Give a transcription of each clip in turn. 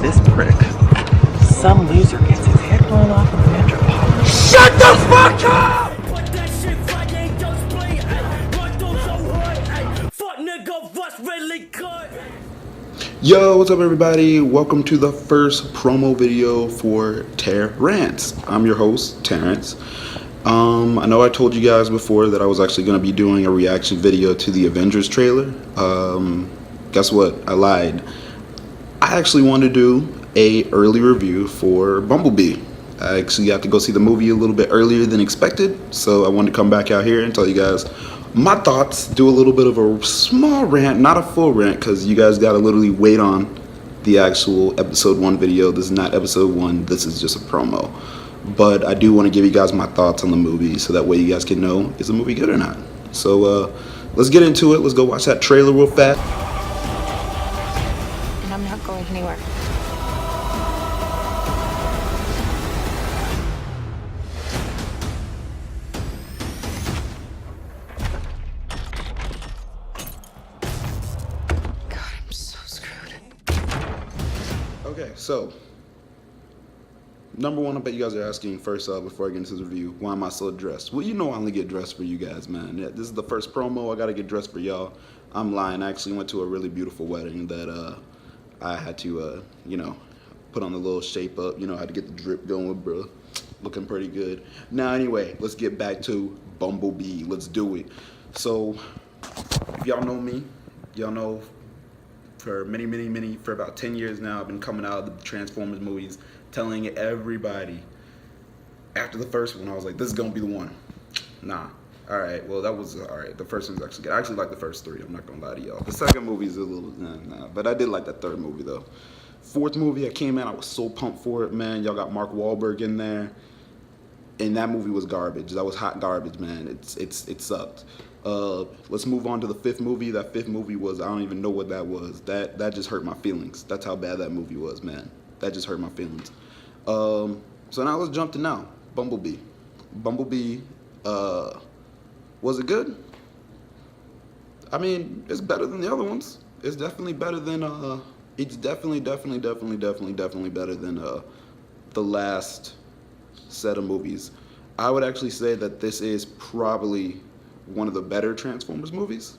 this prick. Some loser gets his head blown off in the Metropolitan. Shut the fuck up! Yo, what's up everybody? Welcome to the first promo video for terRANTS. I'm your host, terRANTS. I know I told you guys before that I was actually going to be doing a reaction video to the Avengers trailer. Guess what? I lied. I actually want to do a early review for Bumblebee. I actually got to go see the movie a little bit earlier than expected, so I wanted to come back out here and tell you guys my thoughts, do a little bit of a small rant, not a full rant, because you guys got to literally wait on the actual episode 1 video. This is not episode 1, this is just a promo. But I do want to give you guys my thoughts on the movie, so that way you guys can know, is the movie good or not? So let's get into it. Let's go watch that trailer real fast. And I'm not going anywhere. God, I'm so screwed. Okay, so number one, I bet you guys are asking first before I get into this review, why am I so dressed? Well, you know I only get dressed for you guys, man. Yeah, this is the first promo. I gotta get dressed for y'all. I'm lying. I actually went to a really beautiful wedding that I had to, you know, put on the little shape up. You know, I had to get the drip going, bro. Looking pretty good. Now, anyway, let's get back to Bumblebee. Let's do it. So, if y'all know me, y'all know for for about 10 years now, I've been coming out of the Transformers movies, telling everybody after the first one, I was like, this is gonna be the one. Nah. Alright, well, that was alright. The first one's actually good. I actually like the first 3, I'm not gonna lie to y'all. The second movie is a little, nah. But I did like that third movie, though. Fourth movie, I came out, I was so pumped for it, man. Y'all got Mark Wahlberg in there. And that movie was garbage. That was hot garbage, man. It sucked. Let's move on to the fifth movie. That fifth movie was, I don't even know what that was. That just hurt my feelings. That's how bad that movie was, man. That just hurt my feelings. So now let's jump to now. Bumblebee. Bumblebee, was it good? I mean, it's better than the other ones. It's definitely better than, it's definitely better than, the last set of movies. I would actually say that this is probably one of the better Transformers movies.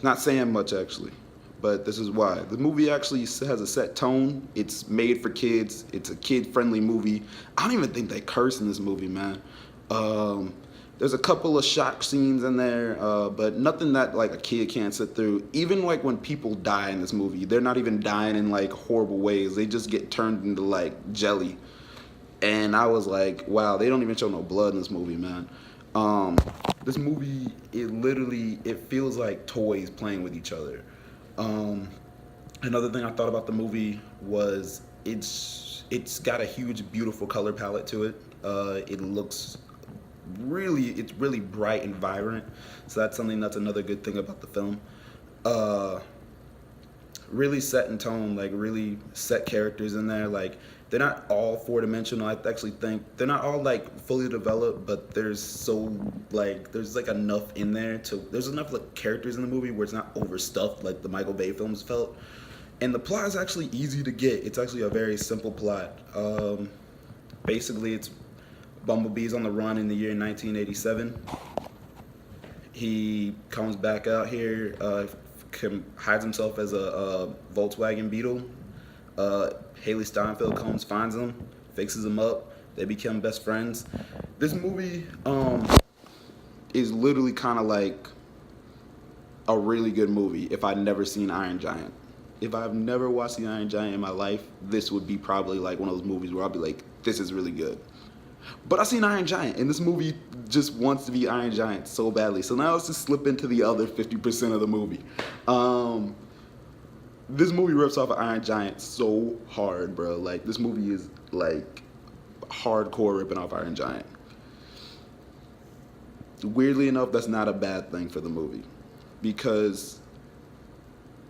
Not saying much, actually. But this is why. The movie actually has a set tone. It's made for kids. It's a kid-friendly movie. I don't even think they curse in this movie, man. There's a couple of shock scenes in there, but nothing that like a kid can't sit through. Even like when people die in this movie, they're not even dying in like horrible ways. They just get turned into like jelly. And I was like, wow, they don't even show no blood in this movie, man. This movie, it feels like toys playing with each other. Another thing I thought about the movie was it's got a huge, beautiful color palette to it. It looks it's really bright and vibrant. So that's another good thing about the film. Really set in tone, like really set characters in there. Like they're not all 4-dimensional. I actually think they're not all like fully developed, but there's like enough in there there's enough like characters in the movie where it's not overstuffed like the Michael Bay films felt. And the plot is actually easy to get. It's actually a very simple plot. Basically, it's Bumblebee's on the run in the year 1987. He comes back out here, hides himself as a Volkswagen Beetle. Haley Steinfeld comes, finds him, fixes him up. They become best friends. This movie is literally kind of like a really good movie if I'd never seen Iron Giant. If I've never watched the Iron Giant in my life, this would be probably like one of those movies where I'll be like, this is really good. But I've seen Iron Giant, and this movie just wants to be Iron Giant so badly. So now let's just slip into the other 50% of the movie. This movie rips off of Iron Giant so hard, bro. Like, this movie is, like, hardcore ripping off Iron Giant. Weirdly enough, that's not a bad thing for the movie, because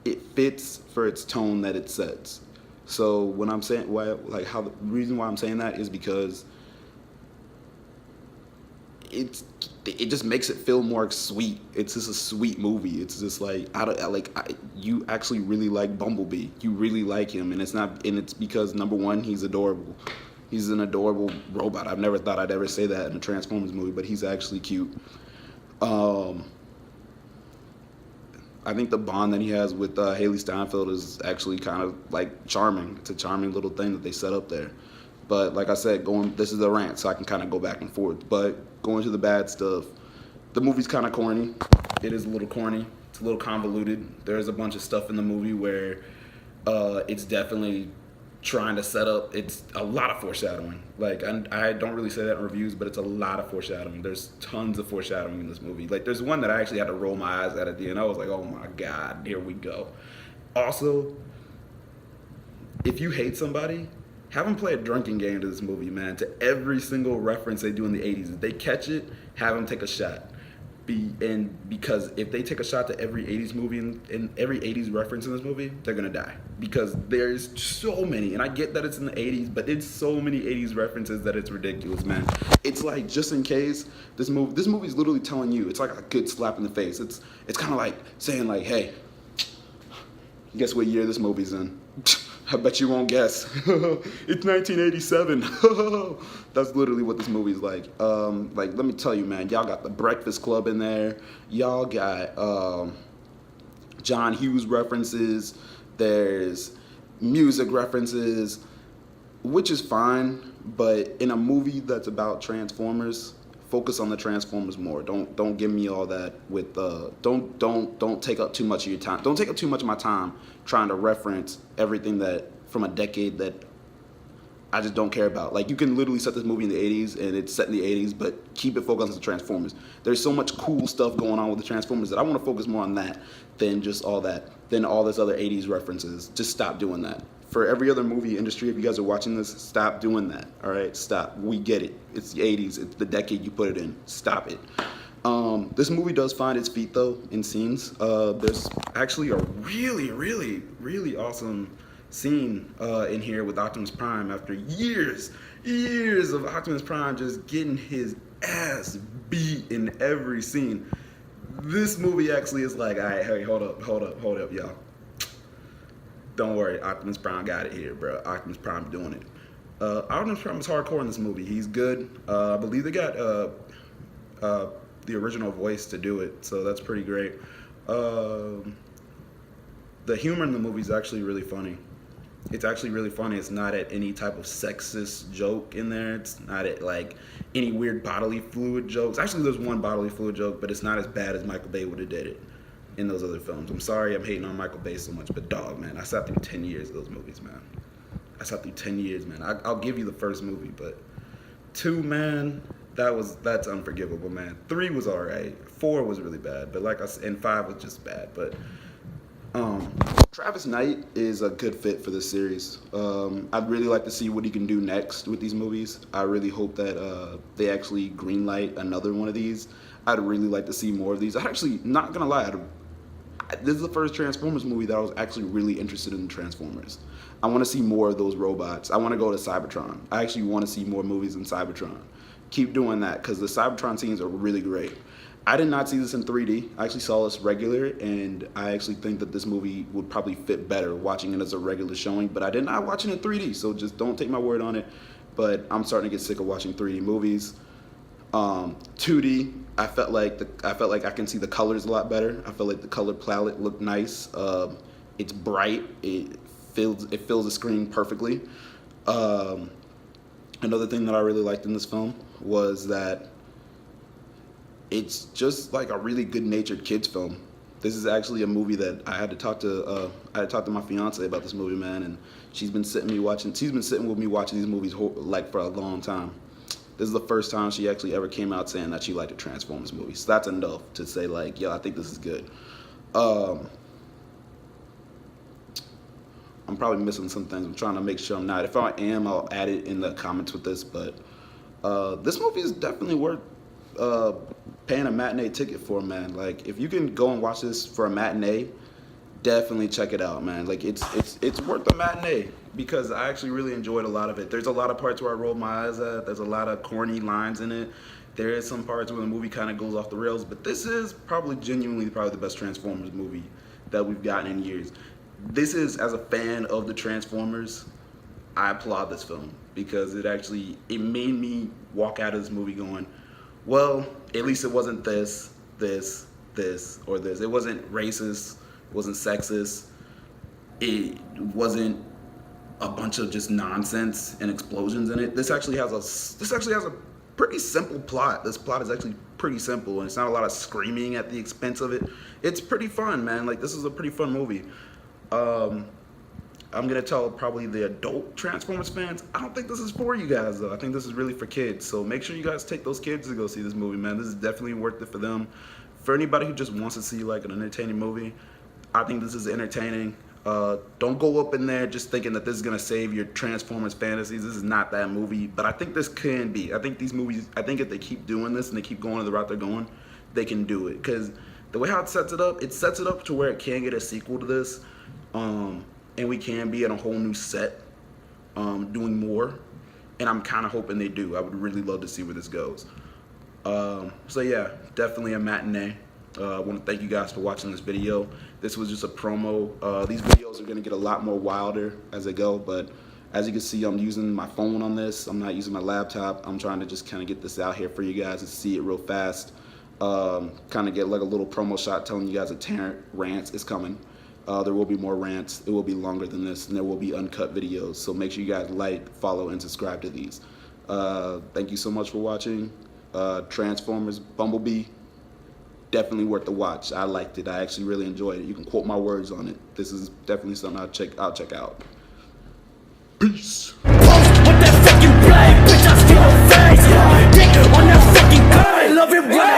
it fits for its tone that it sets. So when I'm saying, the reason why I'm saying that is because it just makes it feel more sweet. It's just a sweet movie. It's just like you actually really like Bumblebee. You really like him, and it's because number one, he's adorable. He's an adorable robot. I've never thought I'd ever say that in a Transformers movie, but he's actually cute. I think the bond that he has with Haley Steinfeld is actually kind of like charming. It's a charming little thing that they set up there. But like I said, this is a rant, so I can kind of go back and forth. But going to the bad stuff, the movie's kind of corny. It is a little corny. It's a little convoluted. There's a bunch of stuff in the movie where it's definitely trying to set up. It's a lot of foreshadowing. Like, I don't really say that in reviews, but it's a lot of foreshadowing. There's tons of foreshadowing in this movie. Like, there's one that I actually had to roll my eyes at the end. I was like, oh my God, here we go. Also, if you hate somebody, have them play a drinking game to this movie, man. To every single reference they do in the 80s. If they catch it, have them take a shot. Because if they take a shot to every 80s movie and every 80s reference in this movie, they're gonna die. Because there's so many, and I get that it's in the 80s, but it's so many 80s references that it's ridiculous, man. It's like, just in case, this movie's literally telling you, it's like a good slap in the face. It's kind of like saying like, hey, guess what year this movie's in? I bet you won't guess. It's 1987. That's literally what this movie's like. Like, let me tell you, man, y'all got The Breakfast Club in there. Y'all got John Hughes references. There's music references, which is fine. But in a movie that's about Transformers, focus on the Transformers more. Don't give me all that with don't take up too much of your time. Don't take up too much of my time trying to reference everything that from a decade that I just don't care about. Like, you can literally set this movie in the 80s and it's set in the 80s, but keep it focused on the Transformers. There's so much cool stuff going on with the Transformers that I want to focus more on that than just all this other 80s references. Just stop doing that. For every other movie industry, if you guys are watching this, stop doing that. All right, stop. We get it. It's the 80s. It's the decade you put it in. Stop it. This movie does find its feet though in scenes. There's actually a really, really, really awesome scene in here with Optimus Prime after years of Optimus Prime just getting his ass beat in every scene. This movie actually is like, all right, hey, hold up, y'all. Don't worry, Optimus Prime got it here, bro. Optimus Prime's doing it. Optimus Prime is hardcore in this movie. He's good. I believe they got the original voice to do it, so that's pretty great. The humor in the movie is actually really funny. It's actually really funny. It's not at any type of sexist joke in there. It's not at like any weird bodily fluid jokes. Actually, there's one bodily fluid joke, but it's not as bad as Michael Bay would have did it in those other films. I'm sorry I'm hating on Michael Bay so much, but dog, man, I sat through 10 years of those movies, man. I sat through 10 years, man. I'll give you the first movie, but 2, man, that's unforgivable, man. 3 was all right. 4 was really bad, but like I said, and 5 was just bad, but Travis Knight is a good fit for this series. I'd really like to see what he can do next with these movies. I really hope that they actually greenlight another one of these. I'd really like to see more of these. I'm actually not gonna lie. This is the first Transformers movie that I was actually really interested in Transformers. I want to see more of those robots. I want to go to Cybertron. I actually want to see more movies in Cybertron. Keep doing that because the Cybertron scenes are really great. I did not see this in 3D. I actually saw this regular, and I actually think that this movie would probably fit better watching it as a regular showing, but I did not watch it in 3D, so just don't take my word on it. But I'm starting to get sick of watching 3D movies. 2D, I felt like I can see the colors a lot better. I felt like the color palette looked nice. It's bright. It fills the screen perfectly. Another thing that I really liked in this film was that it's just like a really good-natured kids film. This is actually a movie that I had to talk to my fiance about this movie, man, and she's been sitting with me watching these movies like for a long time. This is the first time she actually ever came out saying that she liked the Transformers movie. So that's enough to say like, yo, I think this is good. I'm probably missing some things. I'm trying to make sure I'm not. If I am, I'll add it in the comments with this. But this movie is definitely worth paying a matinee ticket for, man. Like, if you can go and watch this for a matinee, definitely check it out, man. Like, it's worth a matinee because I actually really enjoyed a lot of it. There's a lot of parts where I rolled my eyes at. There's a lot of corny lines in it. There is some parts where the movie kind of goes off the rails, but this is probably genuinely the best Transformers movie that we've gotten in years. This is, as a fan of the Transformers, I applaud this film because it made me walk out of this movie going, well, at least it wasn't this, or this. It wasn't racist, it wasn't sexist, it wasn't a bunch of just nonsense and explosions in it. This actually has a pretty simple plot. This plot is actually pretty simple, and it's not a lot of screaming at the expense of it. It's pretty fun, man. Like, this is a pretty fun movie. I'm gonna tell probably the adult Transformers fans, I don't think this is for you guys though. I think this is really for kids. So make sure you guys take those kids to go see this movie, man. This is definitely worth it for them. For anybody who just wants to see like an entertaining movie, I think this is entertaining. Don't go up in there just thinking that this is gonna save your Transformers fantasies. This is not that movie, but I think this can be. I think these movies, I think if they keep doing this and they keep going the route they're going, they can do it. Because the way how it sets it up to where it can get a sequel to this, and we can be in a whole new set, doing more. And I'm kind of hoping they do. I would really love to see where this goes. So yeah, definitely a matinee. I want to thank you guys for watching this video. This was just a promo. These videos are going to get a lot more wilder as they go, but as you can see, I'm using my phone on this. I'm not using my laptop. I'm trying to just kind of get this out here for you guys to see it real fast. Kind of get like a little promo shot telling you guys that terRANTS is coming. There will be more rants. It will be longer than this, and there will be uncut videos. So make sure you guys like, follow, and subscribe to these. Thank you so much for watching. Transformers, Bumblebee, definitely worth the watch. I liked it. I actually really enjoyed it. You can quote my words on it. This is definitely something I'll check out. Peace. With that fucking blade, bitch, I steal a face. Dick on that fucking guy. Love it right.